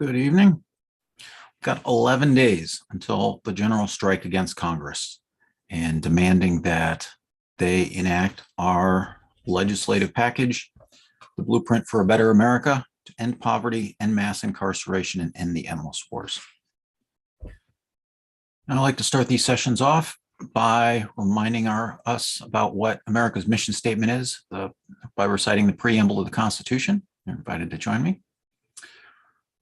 Good evening. We've got 11 days until the general strike against Congress and demanding that they enact our legislative package, the blueprint for a better America, to end poverty, end mass incarceration, and end the endless wars. And I'd like to start these sessions off by reminding us about what America's mission statement is by reciting the preamble of the Constitution. You're invited to join me.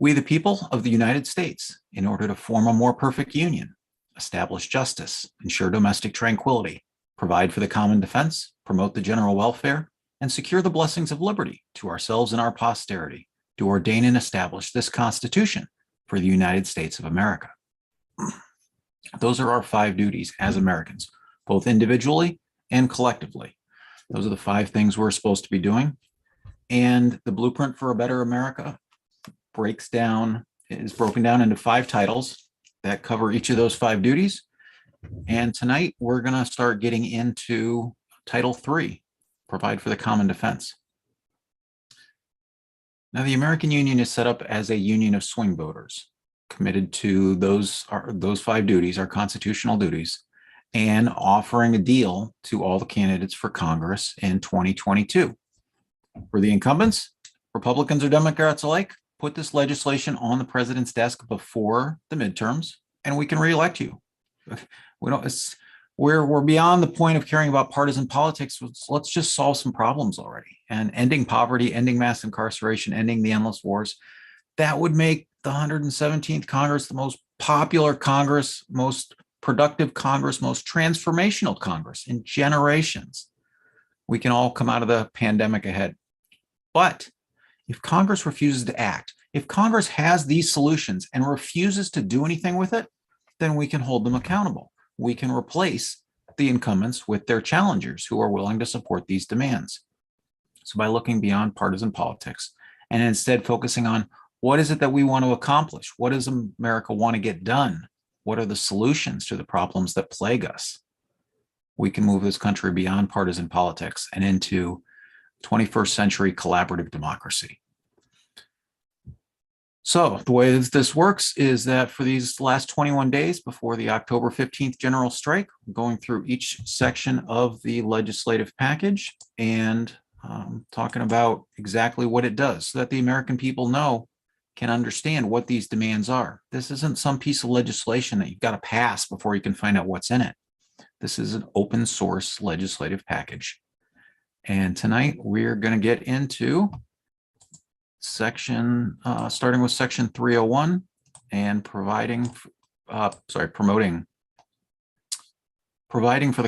We, the people of the United States, in order to form a more perfect union, establish justice, ensure domestic tranquility, provide for the common defense, promote the general welfare, and secure the blessings of liberty to ourselves and our posterity, do ordain and establish this Constitution for the United States of America. Those are our 5 duties as Americans, both individually and collectively. Those are the 5 things we're supposed to be doing. And the blueprint for a better America is broken down into 5 titles that cover each of those 5 duties. And tonight we're going to start getting into Title 3, provide for the common defense. Now, the American Union is set up as a union of swing voters committed to those 5 duties, our constitutional duties, and offering a deal to all the candidates for Congress in 2022. For the incumbents, Republicans or Democrats alike, put this legislation on the president's desk before the midterms, and we can reelect you. We're beyond the point of caring about partisan politics. Let's just solve some problems already. And ending poverty, ending mass incarceration, ending the endless wars, that would make the 117th Congress the most popular Congress, most productive Congress, most transformational Congress in generations. We can all come out of the pandemic ahead. But if Congress refuses to act, if Congress has these solutions and refuses to do anything with it, then we can hold them accountable. We can replace the incumbents with their challengers who are willing to support these demands. So by looking beyond partisan politics and instead focusing on what is it that we want to accomplish? What does America want to get done? What are the solutions to the problems that plague us? We can move this country beyond partisan politics and into 21st century collaborative democracy. So the way this works is that for these last 21 days before the October 15th general strike, we're going through each section of the legislative package and talking about exactly what it does so that the American people can understand what these demands are. This isn't some piece of legislation that you've got to pass before you can find out what's in it. This is an open source legislative package. And tonight we're going to get into starting with section 301 and providing for the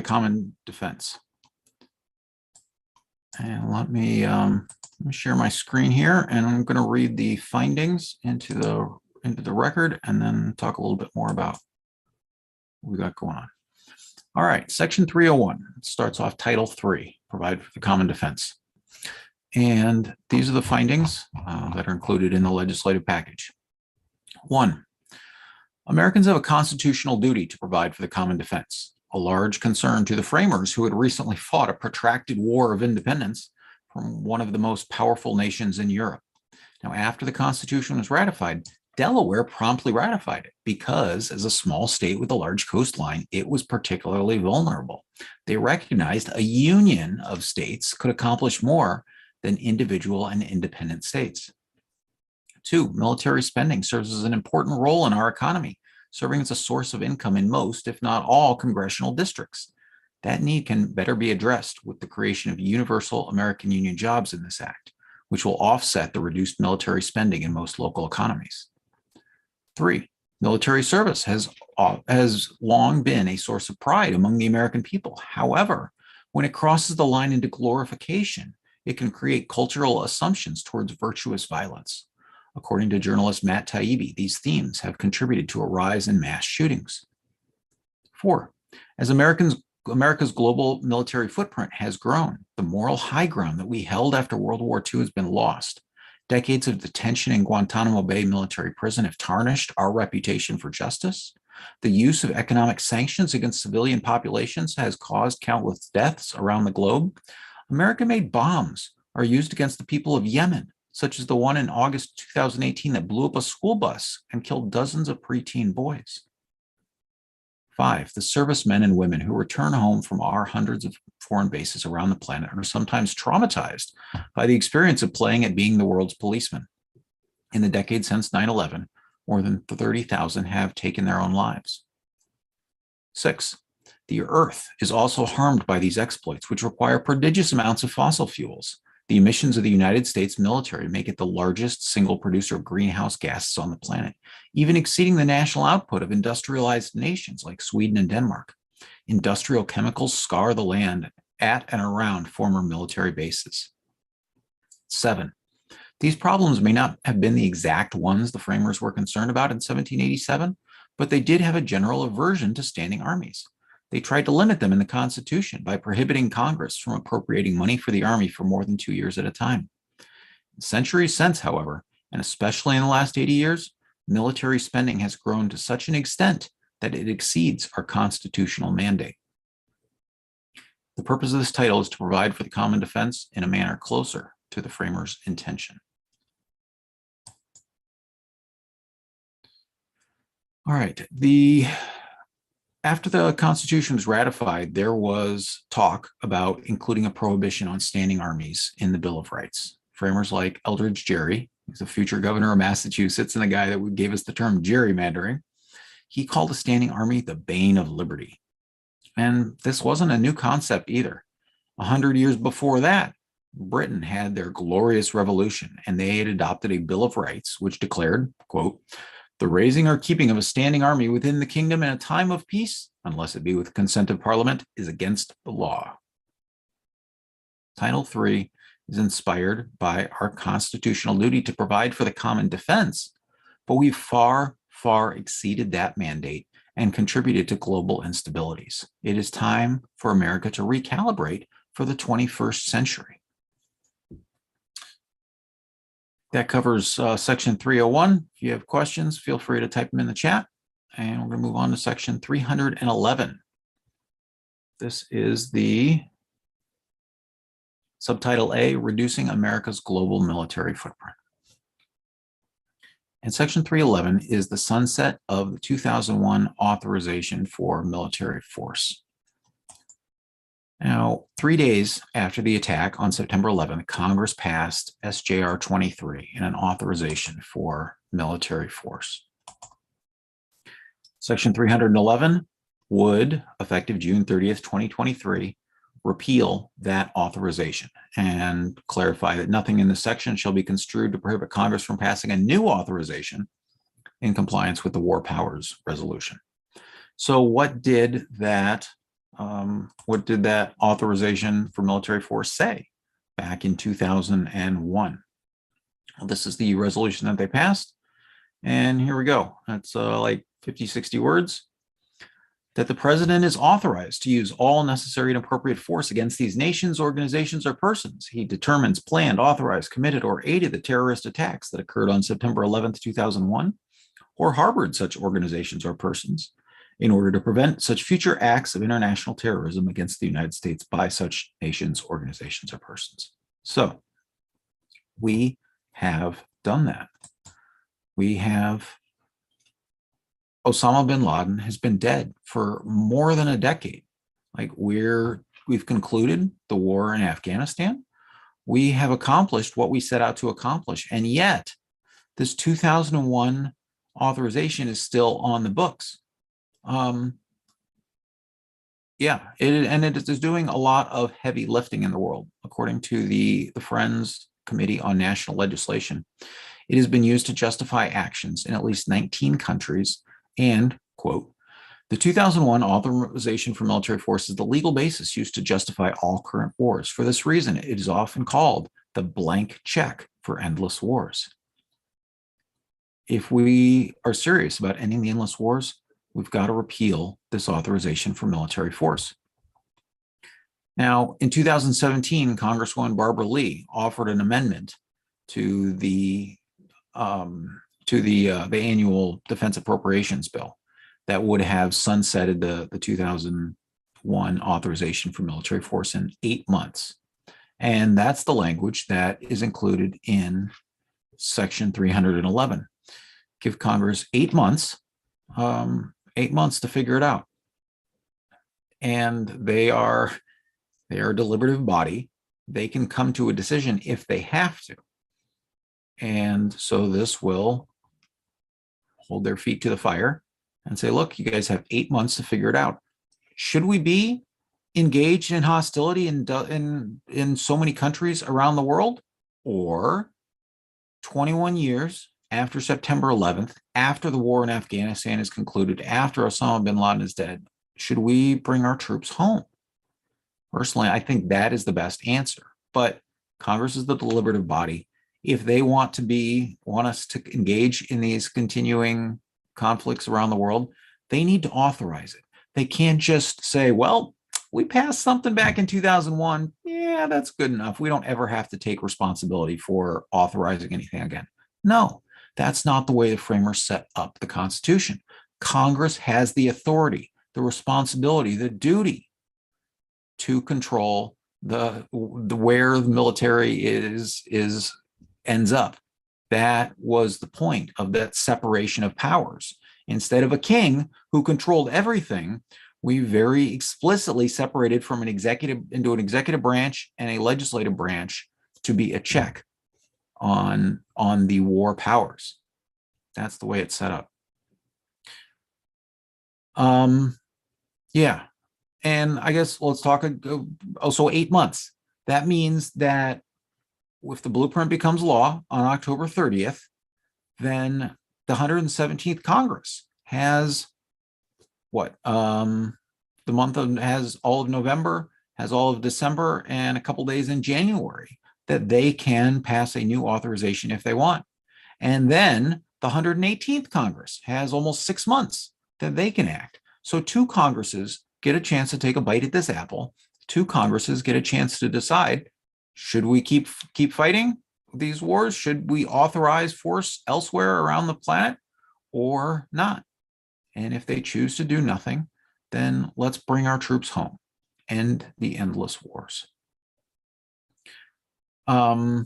common defense. And let me share my screen here, and I'm going to read the findings into the record and then talk a little bit more about what we got going on. All right, section 301 starts off Title 3, provide for the common defense. And these are the findings that are included in the legislative package. 1, Americans have a constitutional duty to provide for the common defense, a large concern to the framers who had recently fought a protracted war of independence from one of the most powerful nations in Europe. Now, after the Constitution was ratified, Delaware promptly ratified it because, as a small state with a large coastline, it was particularly vulnerable. They recognized a union of states could accomplish more than individual and independent states. 2, military spending serves as an important role in our economy, serving as a source of income in most, if not all, congressional districts. That need can better be addressed with the creation of universal American Union jobs in this act, which will offset the reduced military spending in most local economies. 3, military service has long been a source of pride among the American people. However, when it crosses the line into glorification, it can create cultural assumptions towards virtuous violence. According to journalist Matt Taibbi, these themes have contributed to a rise in mass shootings. 4, as America's global military footprint has grown, the moral high ground that we held after World War II has been lost. Decades of detention in Guantanamo Bay military prison have tarnished our reputation for justice. The use of economic sanctions against civilian populations has caused countless deaths around the globe. American-made bombs are used against the people of Yemen, such as the one in August 2018 that blew up a school bus and killed dozens of preteen boys. 5, the servicemen and women who return home from our hundreds of foreign bases around the planet are sometimes traumatized by the experience of playing at being the world's policeman. In the decade since 9/11, more than 30,000 have taken their own lives. 6, the Earth is also harmed by these exploits, which require prodigious amounts of fossil fuels. The emissions of the United States military make it the largest single producer of greenhouse gases on the planet, even exceeding the national output of industrialized nations like Sweden and Denmark. Industrial chemicals scar the land at and around former military bases. 7, these problems may not have been the exact ones the framers were concerned about in 1787, but they did have a general aversion to standing armies. They tried to limit them in the Constitution by prohibiting Congress from appropriating money for the Army for more than 2 years at a time. Centuries since, however, and especially in the last 80 years, military spending has grown to such an extent that it exceeds our constitutional mandate. The purpose of this title is to provide for the common defense in a manner closer to the framers' intention. All right, after the Constitution was ratified, there was talk about including a prohibition on standing armies in the Bill of Rights. Framers like Eldridge Gerry, who's the future governor of Massachusetts and the guy that gave us the term gerrymandering, he called a standing army the bane of liberty. And this wasn't a new concept either. 100 years before that, Britain had their glorious revolution, and they had adopted a Bill of Rights, which declared, quote, "The raising or keeping of a standing army within the kingdom in a time of peace, unless it be with consent of Parliament, is against the law." Title III is inspired by our constitutional duty to provide for the common defense, but we've far, far exceeded that mandate and contributed to global instabilities. It is time for America to recalibrate for the 21st century. That covers section 301. If you have questions, feel free to type them in the chat. And we're going to move on to section 311. This is the subtitle A, Reducing America's Global Military Footprint. And section 311 is the sunset of the 2001 authorization for military force. Now, 3 days after the attack on September 11th, Congress passed SJR 23 in an authorization for military force. Section 311 would, effective June 30th, 2023, repeal that authorization and clarify that nothing in this section shall be construed to prohibit Congress from passing a new authorization in compliance with the War Powers Resolution. So what did that authorization for military force say back in 2001? Well, this is the resolution that they passed. And here we go. That's like 50, 60 words. That the president is authorized to use all necessary and appropriate force against these nations, organizations, or persons. He determines, planned, authorized, committed, or aided the terrorist attacks that occurred on September 11th, 2001, or harbored such organizations or persons, in order to prevent such future acts of international terrorism against the United States by such nations, organizations, or persons. So we have done that. We have Osama bin Laden has been dead for more than a decade. Like we've concluded the war in Afghanistan. We have accomplished what we set out to accomplish. And yet this 2001 authorization is still on the books. It is doing a lot of heavy lifting in the world. According to the Friends Committee on National Legislation, it has been used to justify actions in at least 19 countries and, quote, "The 2001 authorization for military force is the legal basis used to justify all current wars. For this reason, it is often called the blank check for endless wars." If we are serious about ending the endless wars, we've got to repeal this authorization for military force. Now, in 2017, Congresswoman Barbara Lee offered an amendment to the annual defense appropriations bill that would have sunsetted the 2001 authorization for military force in 8 months. And that's the language that is included in Section 311. Give Congress 8 months, 8 months to figure it out. And they are a deliberative body. They can come to a decision if they have to. And so this will hold their feet to the fire and say, look, you guys have 8 months to figure it out. Should we be engaged in hostility in so many countries around the world? Or 21 years after September 11th, after the war in Afghanistan is concluded, after Osama bin Laden is dead, should we bring our troops home? Personally, I think that is the best answer. But Congress is the deliberative body. If they want us to engage in these continuing conflicts around the world, they need to authorize it. They can't just say, well, we passed something back in 2001. Yeah, that's good enough. We don't ever have to take responsibility for authorizing anything again. No, that's not the way the framers set up the Constitution. Congress has the authority, the responsibility, the duty to control the where the military ends up. That was the point of that separation of powers. Instead of a king who controlled everything, we very explicitly separated from an executive branch and a legislative branch to be a check on the war powers. That's the way it's set up. Yeah. And I guess let's talk also 8 months. That means that if the blueprint becomes law on October 30th, then the 117th Congress has what? The month has all of November, has all of December, and a couple days in January that they can pass a new authorization if they want. And then the 118th Congress has almost 6 months that they can act. So 2 Congresses get a chance to take a bite at this apple. 2 Congresses get a chance to decide, should we keep fighting these wars? Should we authorize force elsewhere around the planet or not? And if they choose to do nothing, then let's bring our troops home. End the endless wars. I'll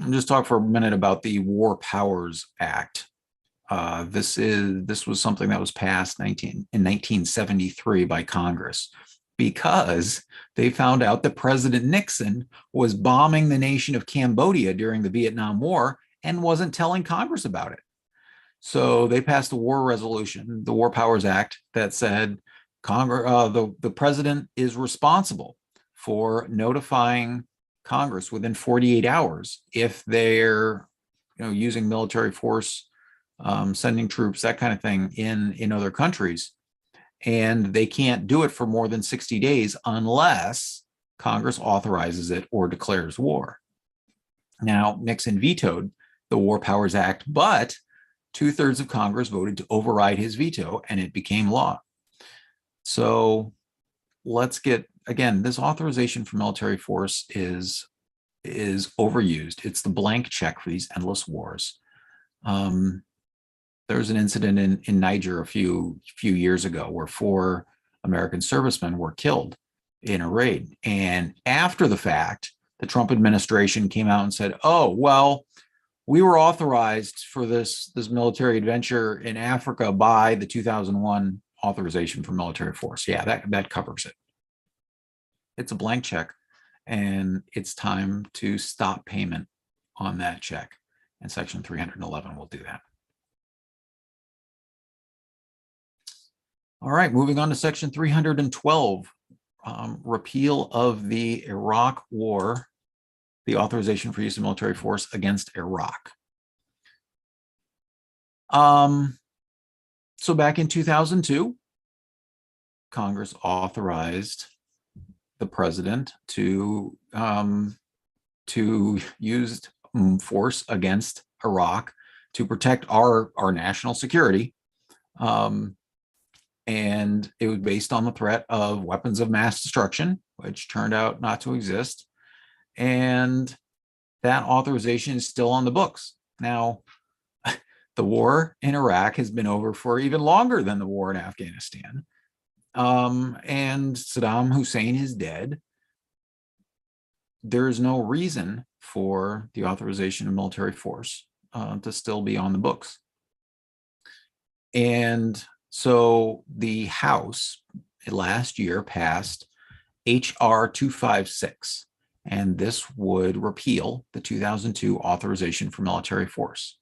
just talk for a minute about the War Powers Act. This was something that was passed in 1973 by Congress because they found out that President Nixon was bombing the nation of Cambodia during the Vietnam War and wasn't telling Congress about it. So they passed a war resolution, the War Powers Act, that said the president is responsible for notifying Congress within 48 hours if they're using military force, sending troops, that kind of thing in other countries. And they can't do it for more than 60 days unless Congress authorizes it or declares war. Now, Nixon vetoed the War Powers Act, but 2/3 of Congress voted to override his veto, and it became law. So let's get, again, this authorization for military force is overused. It's the blank check for these endless wars. There was an incident in Niger a few years ago where 4 American servicemen were killed in a raid. And after the fact, the Trump administration came out and said, oh, well, we were authorized for this military adventure in Africa by the 2001 authorization for military force. Yeah, that covers it. It's a blank check, and it's time to stop payment on that check. And Section 311 will do that. All right, moving on to Section 312, repeal of the Iraq War, the authorization for use of military force against Iraq. So back in 2002, Congress authorized the president to use force against Iraq to protect our national security. And it was based on the threat of weapons of mass destruction, which turned out not to exist. And that authorization is still on the books. Now, the war in Iraq has been over for even longer than the war in Afghanistan. And Saddam Hussein is dead. there is no reason for the authorization of military force to still be on the books. And so the House last year passed HR 256, and this would repeal the 2002 authorization for military force.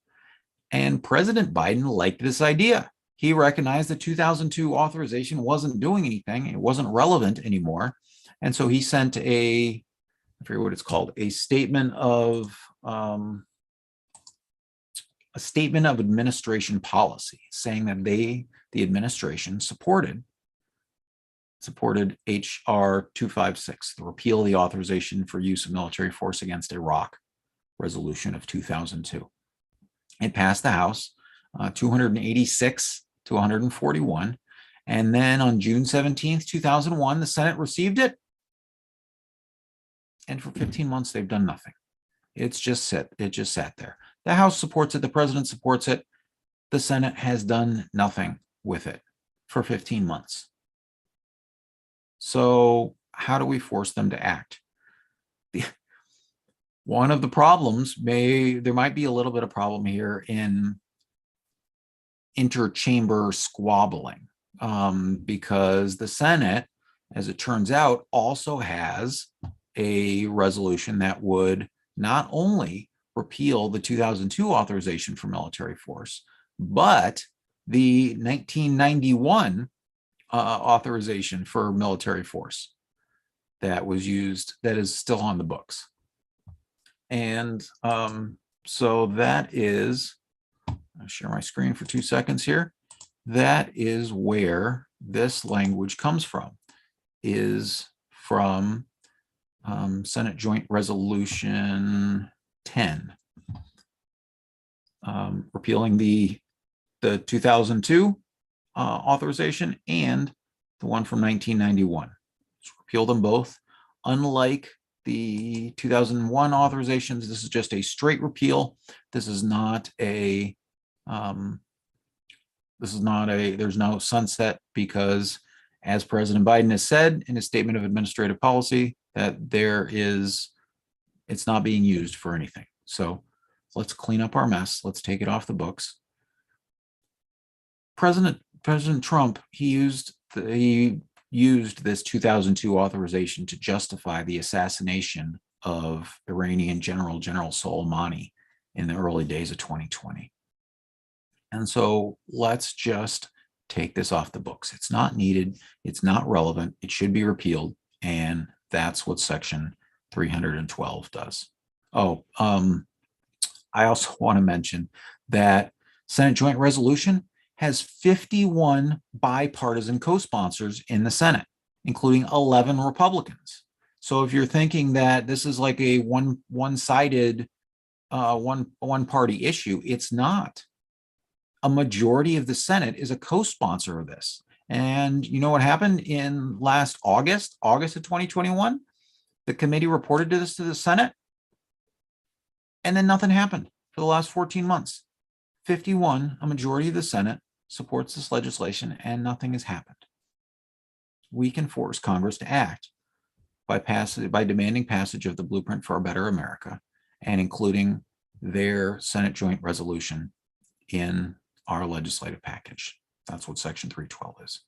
And President Biden liked this idea. He recognized the 2002 authorization wasn't doing anything, it wasn't relevant anymore. And so he sent I forget what it's called, a statement of administration policy, saying that the administration supported HR 256, the repeal of the authorization for use of military force against Iraq resolution of 2002. It passed the House 286 to 141. And then on June 17th, 2001, the Senate received it. And for 15 months, they've done nothing. It just sat there. The House supports it. The president supports it. The Senate has done nothing with it for 15 months. So how do we force them to act? One of the problems there might be a little bit of problem here in interchamber squabbling, because the Senate, as it turns out, also has a resolution that would not only repeal the 2002 authorization for military force, but the 1991 authorization for military force that was used, that is still on the books. And so that is, I'll share my screen for 2 seconds here. That is where this language comes from, is from Senate Joint Resolution 10, repealing the 2002 authorization and the one from 1991. Let's repeal them both. Unlike the 2001 authorizations, this is just a straight repeal. This is not a there's no sunset, because as President Biden has said in his statement of administrative policy, that it's not being used for anything. So let's clean up our mess. Let's take it off the books. President Trump, he used this 2002 authorization to justify the assassination of Iranian General Soleimani in the early days of 2020. And so let's just take this off the books. It's not needed. It's not relevant. It should be repealed. And that's what Section 312 does. Oh, I also want to mention that Senate Joint Resolution has 51 bipartisan co-sponsors in the Senate, including 11 Republicans. So if you're thinking that this is like a one-sided, one-party issue, it's not. A majority of the Senate is a co-sponsor of this. And you know what happened in last August of 2021? The committee reported this to the Senate, and then nothing happened for the last 14 months. 51, a majority of the Senate, supports this legislation, and nothing has happened. We can force Congress to act by demanding passage of the Blueprint for a Better America and including their Senate Joint Resolution in our legislative package. That's what Section 312 is.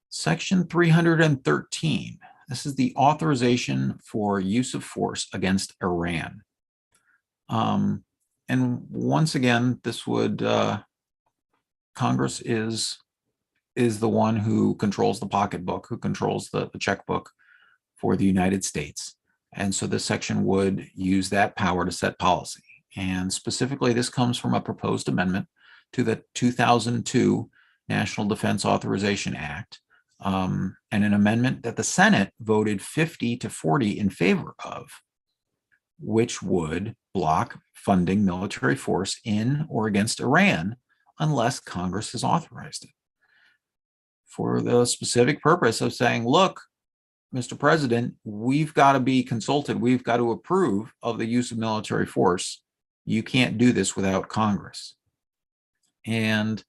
Section 313. This is the authorization for use of force against Iran. And once again, this would, Congress is the one who controls the pocketbook, who controls the checkbook for the United States. And so this section would use that power to set policy. And specifically, this comes from a proposed amendment to the 2002 National Defense Authorization Act, and an amendment that the Senate voted 50 to 40 in favor of, which would block funding military force in or against Iran unless Congress has authorized it, for the specific purpose of saying, look, Mr. President, we've got to be consulted. We've got to approve of the use of military force. You can't do this without Congress. And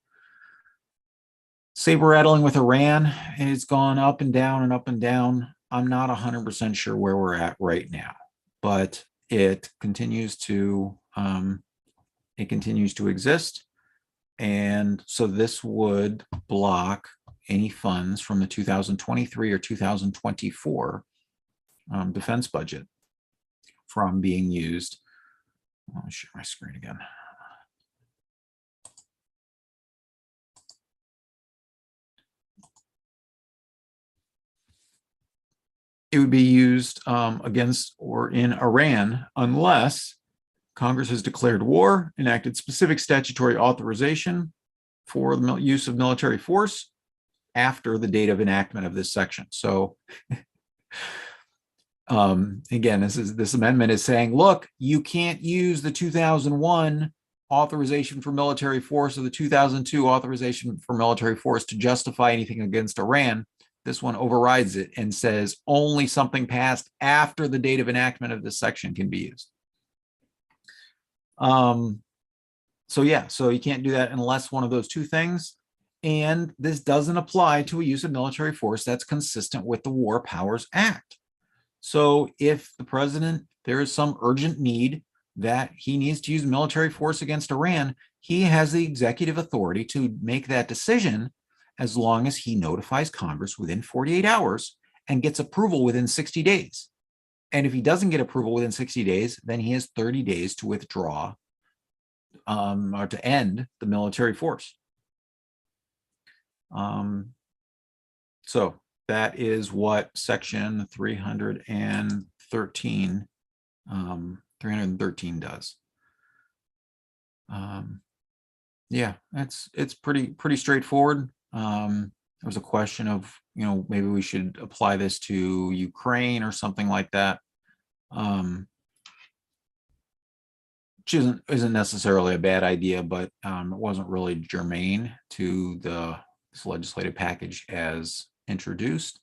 saber rattling with Iran, and it's gone up and down and up and down. I'm not 100% sure where we're at right now, but it continues to exist. And so this would block any funds from the 2023 or 2024 defense budget from being used. Let me share my screen again. It would be used against or in Iran unless Congress has declared war, enacted specific statutory authorization for the use of military force after the date of enactment of this section. So again, this amendment is saying, look, you can't use the 2001 authorization for military force or the 2002 authorization for military force to justify anything against Iran. This one overrides it and says only something passed after the date of enactment of this section can be used. So you can't do that unless one of those two things. And this doesn't apply to a use of military force that's consistent with the War Powers Act. So if the president, there is some urgent need that he needs to use military force against Iran, he has the executive authority to make that decision as long as he notifies Congress within 48 hours and gets approval within 60 days. And if he doesn't get approval within 60 days, then he has 30 days to withdraw or to end the military force. So that is what section 313 does. Yeah, it's pretty straightforward. There was a question of, maybe we should apply this to Ukraine or something like that. Which isn't necessarily a bad idea, but it wasn't really germane to this legislative package as introduced.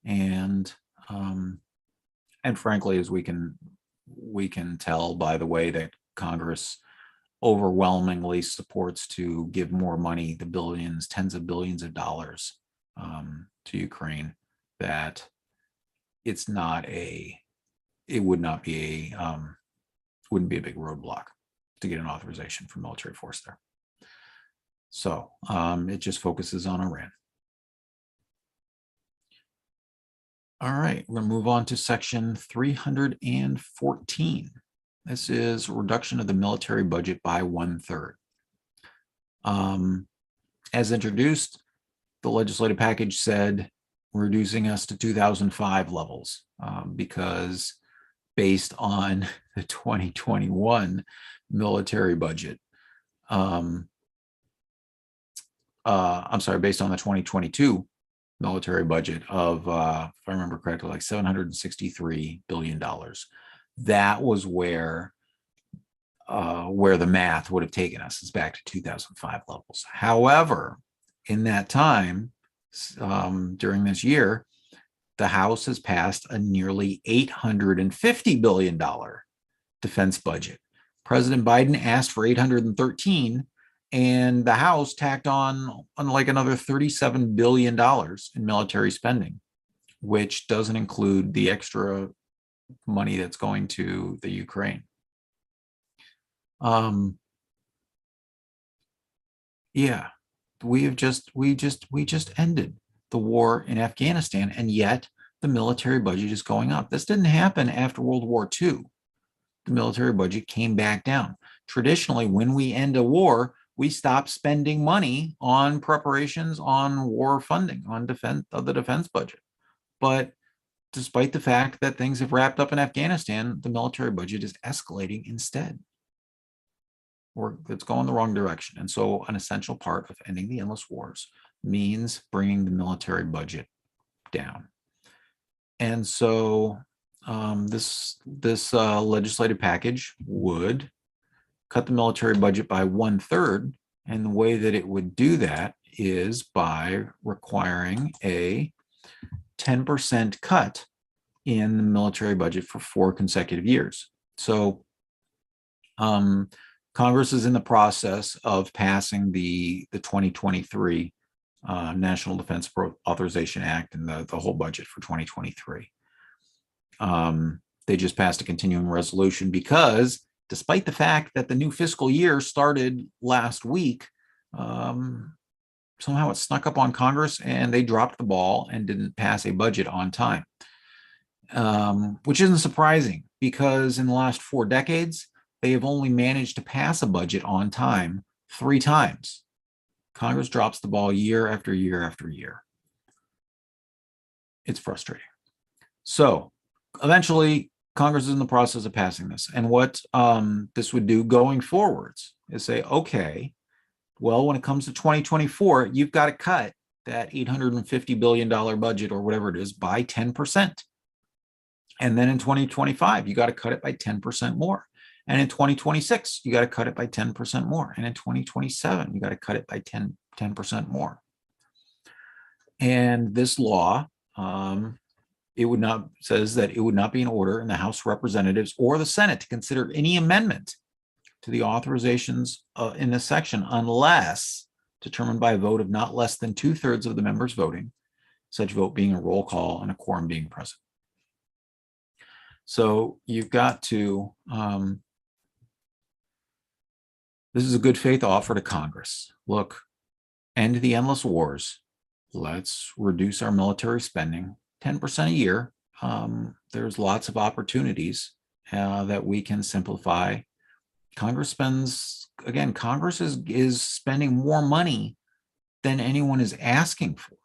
And frankly, as we can tell by the way that Congress overwhelmingly supports to give more money, the billions, tens of billions of dollars to Ukraine, that it wouldn't be a big roadblock to get an authorization for military force there. So it just focuses on Iran. All right, we're going to move on to section 314. This is a reduction of the military budget by 1/3. As introduced, the legislative package said reducing us to 2005 levels because based on the 2021 military budget, based on the 2022 military budget of, if I remember correctly, like $763 billion. That was where the math would have taken us, is back to 2005 levels. However, in that time, during this year, the House has passed a nearly $850 billion defense budget. President Biden asked for 813, and the House tacked on like another $37 billion in military spending, which doesn't include the extra money that's going to the Ukraine. Yeah, we just ended the war in Afghanistan, and yet the military budget is going up. This didn't happen after World War II. The military budget came back down. Traditionally, when we end a war, we stop spending money on preparations, on war funding, on the defense budget. But despite the fact that things have wrapped up in Afghanistan, the military budget is escalating instead. Or it's going the wrong direction. And so an essential part of ending the endless wars means bringing the military budget down. And so this legislative package would cut the military budget by 1/3. And the way that it would do that is by requiring a 10% cut in the military budget for 4 consecutive years. So Congress is in the process of passing the 2023 National Defense Authorization Act and the whole budget for 2023. They just passed a continuing resolution because despite the fact that the new fiscal year started last week, somehow it snuck up on Congress and they dropped the ball and didn't pass a budget on time, which isn't surprising because in the last 4 decades, they have only managed to pass a budget on time 3 times. Congress drops the ball year after year after year. It's frustrating. So eventually, Congress is in the process of passing this. And what this would do going forwards is say, okay, well, when it comes to 2024, you've got to cut that $850 billion budget or whatever it is by 10%. And then in 2025, you got to cut it by 10% more. And in 2026, you got to cut it by 10% more. And in 2027, you got to cut it by 10% more. And this law, says that it would not be in order in the House of Representatives or the Senate to consider any amendment to the authorizations in this section unless determined by a vote of not less than 2/3 of the members voting, such vote being a roll call and a quorum being present. So you've got to, this is a good faith offer to Congress. Look, end the endless wars. Let's reduce our military spending 10% a year. There's lots of opportunities that we can simplify. Congress is spending more money than anyone is asking for.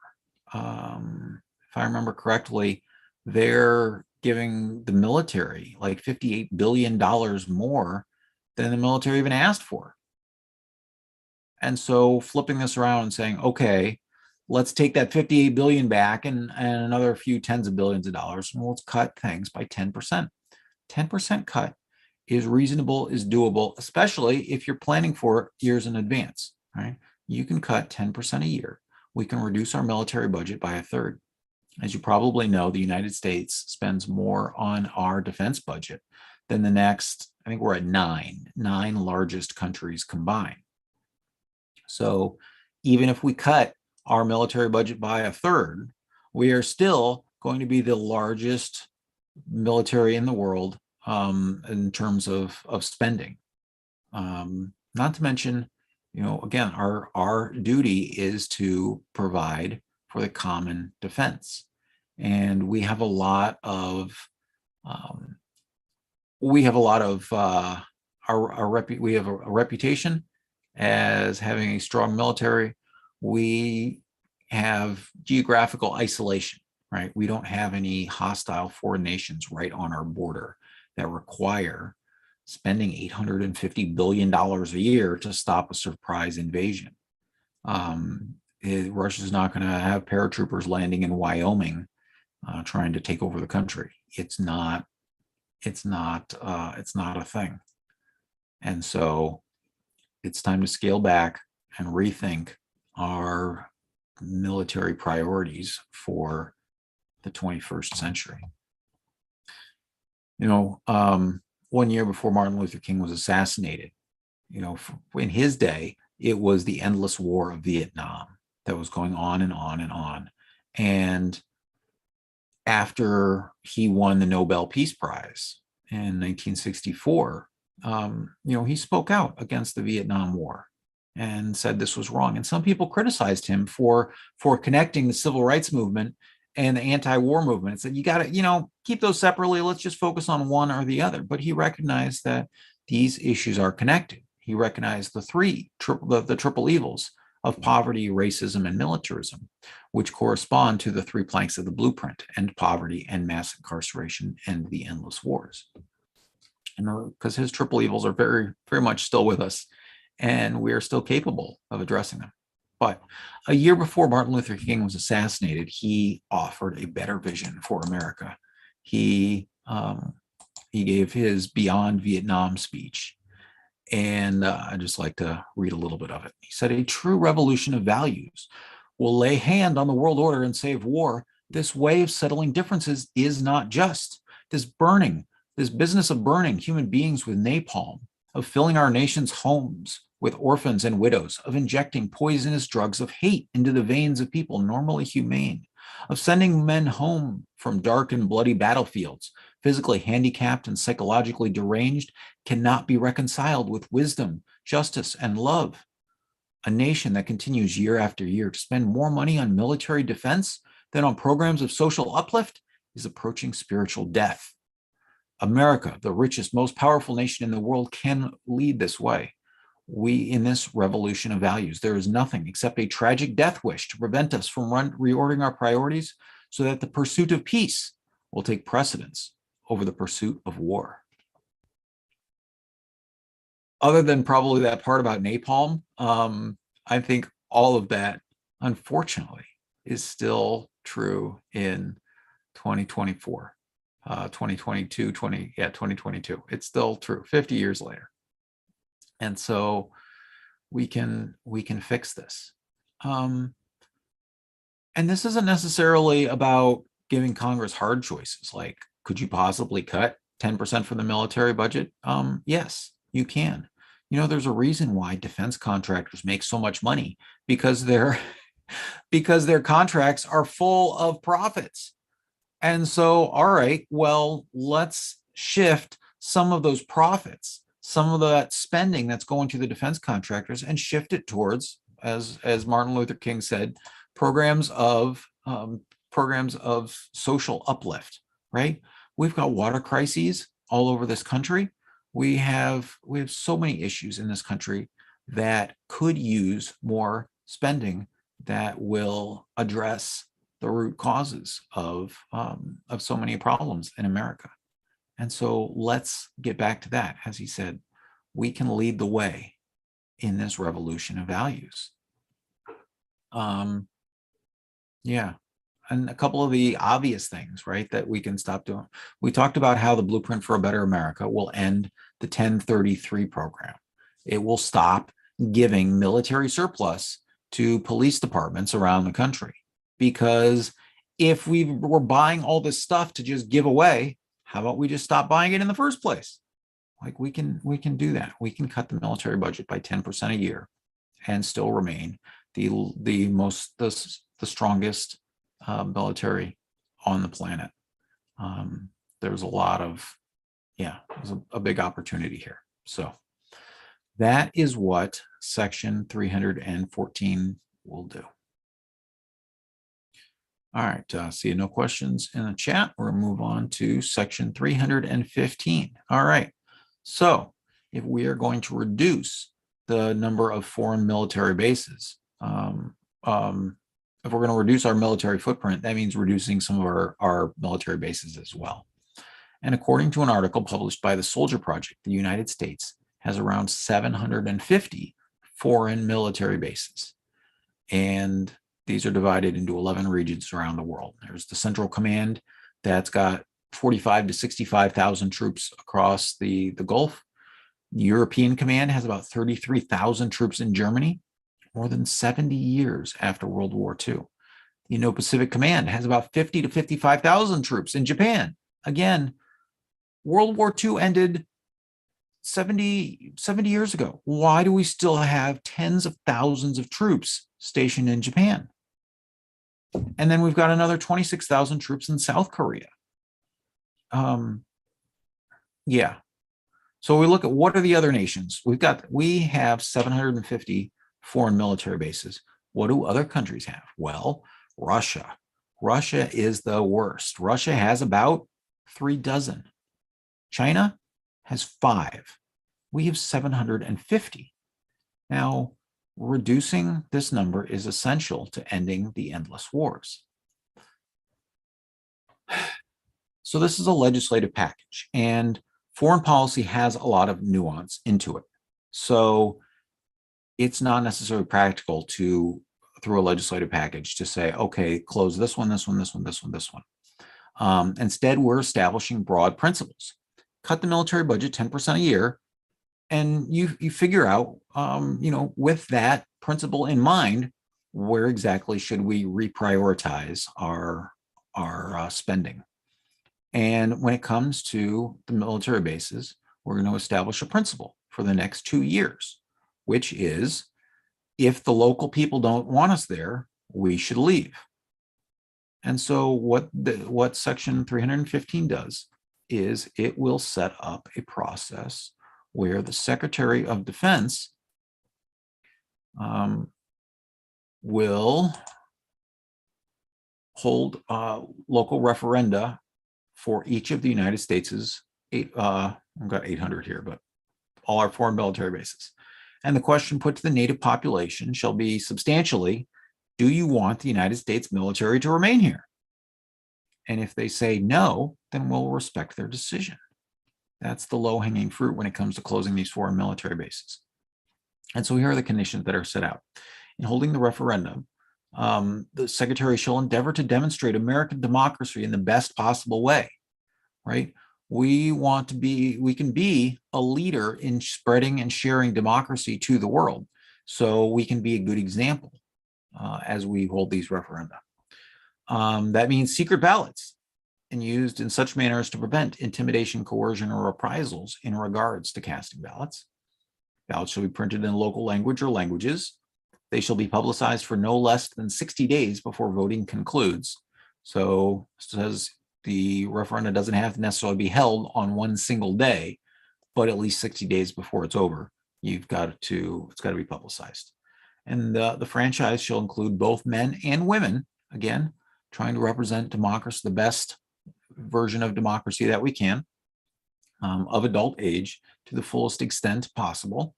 If I remember correctly, they're giving the military like $58 billion more than the military even asked for. And so flipping this around and saying, okay, let's take that 58 billion back and another few tens of billions of dollars, and let's cut things by 10%. 10% cut is reasonable, is doable, especially if you're planning for years in advance, right? You can cut 10% a year. We can reduce our military budget by 1/3. As you probably know, the United States spends more on our defense budget than the next, I think we're at nine largest countries combined. So even if we cut our military budget by 1/3, we are still going to be the largest military in the world in terms of spending. Not to mention, again, our duty is to provide for the common defense. And we have a lot of we have a reputation as having a strong military. We have geographical isolation, right? We don't have any hostile foreign nations right on our border that require spending $850 billion a year to stop a surprise invasion. Russia's not going to have paratroopers landing in Wyoming trying to take over the country. It's not a thing. And so it's time to scale back and rethink our military priorities for the 21st century. 1 year before Martin Luther King was assassinated, in his day, it was the endless war of Vietnam that was going on and on and on. And after he won the Nobel Peace Prize in 1964, he spoke out against the Vietnam War and said this was wrong. And some people criticized him for connecting the civil rights movement and the anti-war movement and said, you got to, keep those separately. Let's just focus on one or the other. But he recognized that these issues are connected. He recognized the triple evils of poverty, racism, and militarism, which correspond to the 3 planks of the blueprint: end poverty, end mass incarceration, and the endless wars. And because his triple evils are very, very much still with us, and we are still capable of addressing them. But a year before Martin Luther King was assassinated, he offered a better vision for America. He gave his Beyond Vietnam speech, and I'd just like to read a little bit of it. He said, "A true revolution of values will lay hand on the world order and save war. This way of settling differences is not just. This business of burning human beings with napalm of filling our nation's homes with orphans and widows, of injecting poisonous drugs of hate into the veins of people normally humane, of sending men home from dark and bloody battlefields, physically handicapped and psychologically deranged, cannot be reconciled with wisdom, justice, and love. A nation that continues year after year to spend more money on military defense than on programs of social uplift is approaching spiritual death. America, the richest, most powerful nation in the world, can lead this way. We, in this revolution of values, there is nothing except a tragic death wish to prevent us from reordering our priorities so that the pursuit of peace will take precedence over the pursuit of war. Other than probably that part about napalm, I think all of that, unfortunately, is still true in 2024, 2022, 2022. It's still true 50 years later. And so we can fix this. And this isn't necessarily about giving Congress hard choices, like, could you possibly cut 10% from the military budget? Yes, you can. You know, there's a reason why defense contractors make so much money, because their contracts are full of profits. And so, all right, well, let's shift some of those profits, some of that spending that's going to the defense contractors, and shift it towards, as Martin Luther King said, programs of social uplift. Right? We've got water crises all over this country. We have so many issues in this country that could use more spending that will address the root causes of so many problems in America. And so let's get back to that. As he said, we can lead the way in this revolution of values. Yeah. And a couple of the obvious things, right, that we can stop doing. We talked about how the Blueprint for a Better America will end the 1033 program. It will stop giving military surplus to police departments around the country. Because if we were buying all this stuff to just give away, how about we just stop buying it in the first place? Like, we can do that. We can cut the military budget by 10% a year and still remain the strongest military on the planet. There's a lot of, there's a big opportunity here. So that is what section 314 will do. All right, see no questions in the chat. We'll move on to section 315. All right, so if we are going to reduce the number of foreign military bases, if we're going to reduce our military footprint, that means reducing some of our military bases as well. And according to an article published by the Soldier Project, the United States has around 750 foreign military bases. And these are divided into 11 regions around the world. There's the Central Command that's got 45 to 65,000 troops across the Gulf. The European Command has about 33,000 troops in Germany, more than 70 years after World War II. The Indo-Pacific Command has about 50 to 55,000 troops in Japan. Again, World War II ended 70 years ago. Why do we still have tens of thousands of troops stationed in Japan? And then we've got another 26,000 troops in South Korea. Yeah. So we look at what are the other nations. We have 750 foreign military bases. What do other countries have? Well, Russia. Russia is the worst. Russia has about 3 dozen. China has 5. We have 750. Now, reducing this number is essential to ending the endless wars. So this is a legislative package, and foreign policy has a lot of nuance into it. So it's not necessarily practical to, through a legislative package, to say, okay, close this one, this one, this one, this one, this one. Instead, we're establishing broad principles. Cut the military budget 10% a year, and you figure out, with that principle in mind, where exactly should we reprioritize our spending. And when it comes to the military bases, we're going to establish a principle. for the next 2 years, which is if the local people don't want us there, we should leave. And so what Section 315 does is it will set up a process where the Secretary of Defense will hold local referenda for each of the United States' I've got 800 here, but all our foreign military bases. And the question put to the native population shall be substantially, do you want the United States military to remain here? And if they say no, then we'll respect their decision. That's the low-hanging fruit when it comes to closing these foreign military bases. And so here are the conditions that are set out. In holding the referendum, the Secretary shall endeavor to demonstrate American democracy in the best possible way, right? We can be a leader in spreading and sharing democracy to the world. So we can be a good example as we hold these referenda. That means secret ballots and used in such manner as to prevent intimidation, coercion, or reprisals in regards to casting ballots. Ballots shall be printed in local language or languages. They shall be publicized for no less than 60 days before voting concludes. So it says the referendum doesn't have to necessarily be held on one single day, but at least 60 days before it's over, it's got to be publicized. And the franchise shall include both men and women, again, trying to represent democracy, the best version of democracy that we can, of adult age to the fullest extent possible.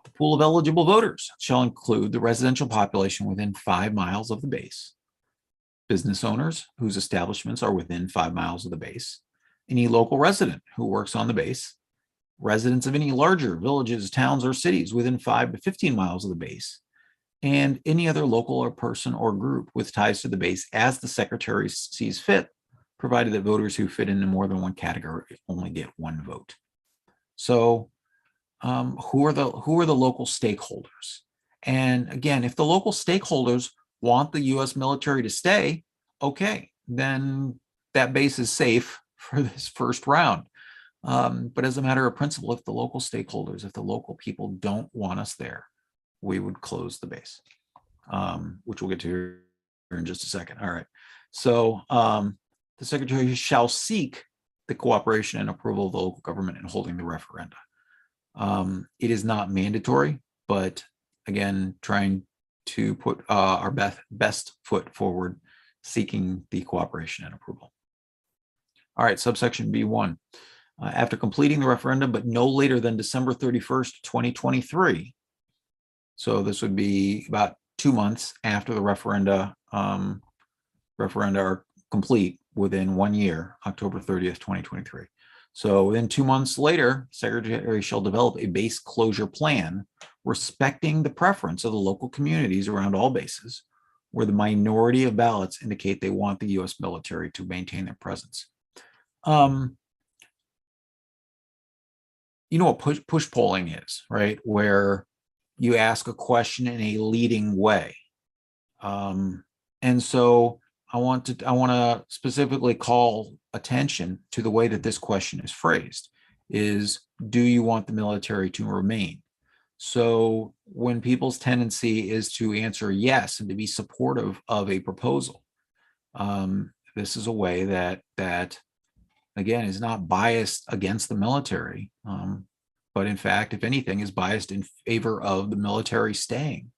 The pool of eligible voters shall include the residential population within 5 miles of the base, business owners whose establishments are within 5 miles of the base, any local resident who works on the base, residents of any larger villages, towns, or cities within 5 to 15 miles of the base, and any other local or person or group with ties to the base as the Secretary sees fit, provided that voters who fit into more than one category only get 1 vote. So who are the local stakeholders? And again, if the local stakeholders want the U.S. military to stay, okay, then that base is safe for this first round. But as a matter of principle, if the local stakeholders, if the local people don't want us there, we would close the base, which we'll get to here in just a second. All right. So the Secretary shall seek the cooperation and approval of the local government in holding the referenda. It is not mandatory, but again, trying to put our best foot forward, seeking the cooperation and approval. All right, subsection B1. After completing the referendum, but no later than December 31st, 2023. So this would be about 2 months after the referenda are complete, within 1 year, October 30th, 2023. So within 2 months later, Secretary shall develop a base closure plan respecting the preference of the local communities around all bases, where the minority of ballots indicate they want the U.S. military to maintain their presence. You know what push polling is, right? Where you ask a question in a leading way. And so I want to specifically call attention to the way that this question is phrased, is do you want the military to remain? So when people's tendency is to answer yes and to be supportive of a proposal, this is a way that again is not biased against the military, but in fact, if anything, is biased in favor of the military staying.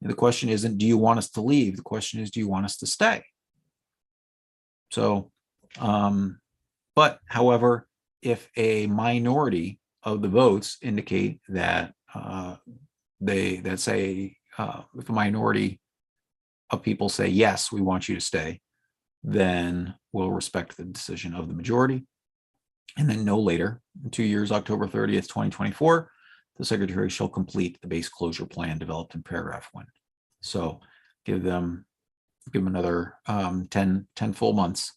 And the question isn't, do you want us to leave? The question is, do you want us to stay? So, but however, if a minority of the votes indicate that if a minority of people say, yes, we want you to stay, then we'll respect the decision of the majority. And then no later, in 2 years, October 30th, 2024, the Secretary shall complete the base closure plan developed in paragraph 1. So give them another 10 full months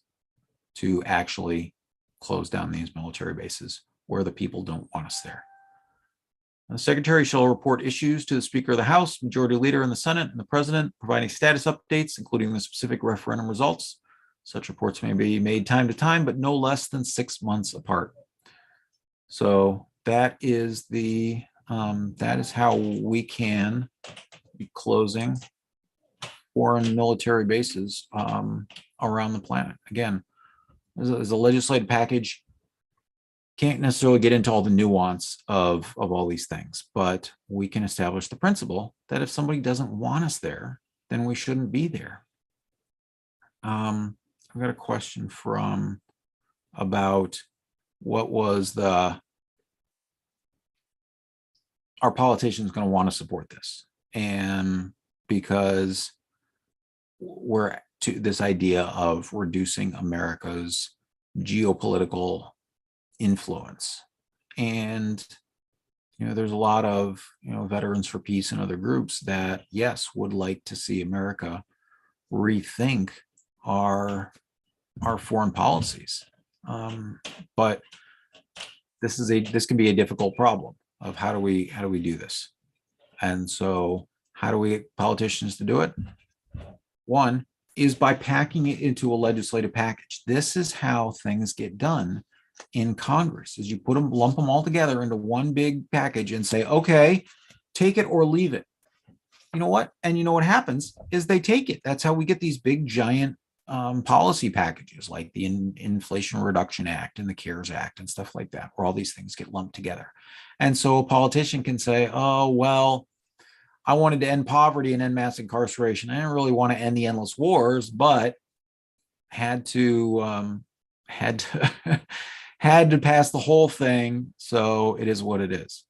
to actually close down these military bases where the people don't want us there. The Secretary shall report issues to the Speaker of the House, Majority Leader in the Senate, and the President, providing status updates, including the specific referendum results. Such reports may be made time to time, but no less than 6 months apart. So that is the that is how we can be closing foreign military bases around the planet. Again, as a legislative package, can't necessarily get into all the nuance of all these things, but we can establish the principle that if somebody doesn't want us there, then we shouldn't be there. I've got a question from about what was our politicians going to want to support this, and because we're to this idea of reducing America's geopolitical influence. And there's a lot of Veterans for Peace and other groups that, yes, would like to see America rethink our foreign policies. But this can be a difficult problem of how do we do this. And so how do we get politicians to do it? One is by packing it into a legislative package. This is how things get done in Congress, is you lump them all together into one big package and say, okay, take it or leave it. You know what? And you know what happens is they take it. That's how we get these big giant policy packages like the Inflation Reduction Act and the CARES Act and stuff like that, where all these things get lumped together. And so a politician can say, oh, well, I wanted to end poverty and end mass incarceration. I didn't really want to end the endless wars, but had to had to pass the whole thing. So it is what it is.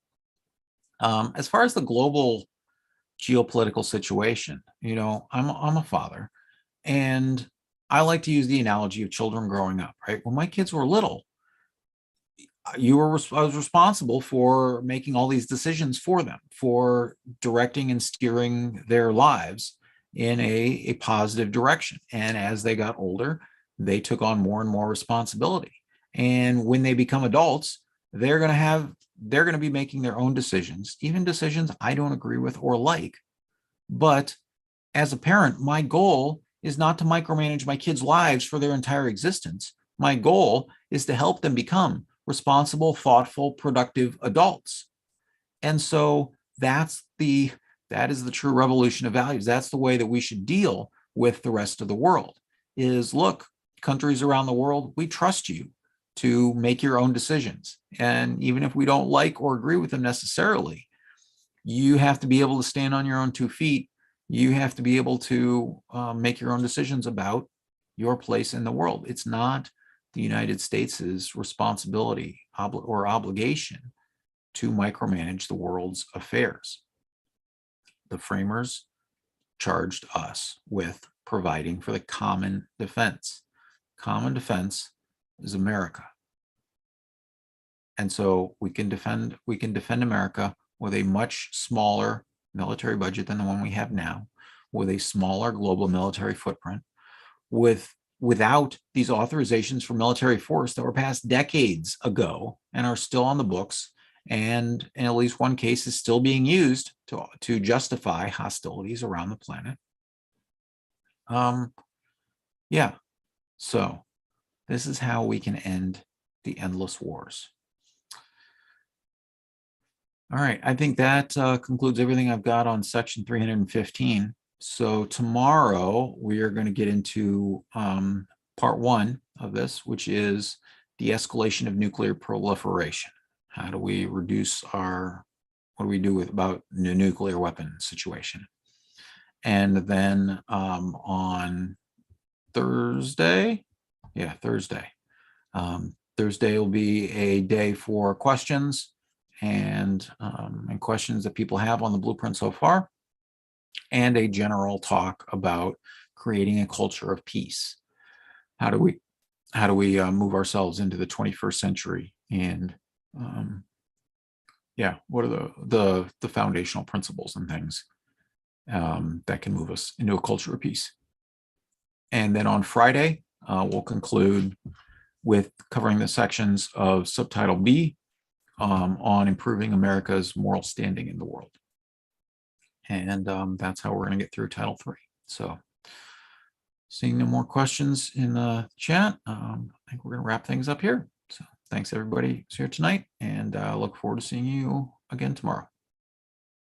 As far as the global geopolitical situation, I'm a father, and I like to use the analogy of children growing up, right? When my kids were little, I was responsible for making all these decisions for them, for directing and steering their lives in a positive direction. And as they got older, they took on more and more responsibility. And when they become adults, they're going to be making their own decisions, even decisions I don't agree with or like. But as a parent, my goal is not to micromanage my kids' lives for their entire existence. My goal is to help them become responsible, thoughtful, productive adults. And so that is the true revolution of values. That's the way that we should deal with the rest of the world is, look, countries around the world, we trust you to make your own decisions. And even if we don't like or agree with them necessarily, you have to be able to stand on your own 2 feet. You have to be able to make your own decisions about your place in the world. It's not the United States' responsibility or obligation to micromanage the world's affairs. The framers charged us with providing for the common defense. Common defense is America. And so we can defend America with a much smaller military budget than the one we have now, with a smaller global military footprint, without these authorizations for military force that were passed decades ago and are still on the books, and in at least one case is still being used to justify hostilities around the planet. Yeah, so this is how we can end the endless wars. All right, I think that concludes everything I've got on section 315. So tomorrow we are going to get into part 1 of this, which is de-escalation of nuclear proliferation. How do we reduce what do we do about the nuclear weapon situation? And then on Thursday, Thursday will be a day for questions and questions that people have on the blueprint so far, and a general talk about creating a culture of peace. How do we move ourselves into the 21st century, and what are the foundational principles and things that can move us into a culture of peace. And then on Friday, we'll conclude with covering the sections of subtitle B on improving America's moral standing in the world. And that's how we're going to get through Title III. So seeing no more questions in the chat, I think we're going to wrap things up here. So Thanks everybody who's here tonight, and look forward to seeing you again tomorrow.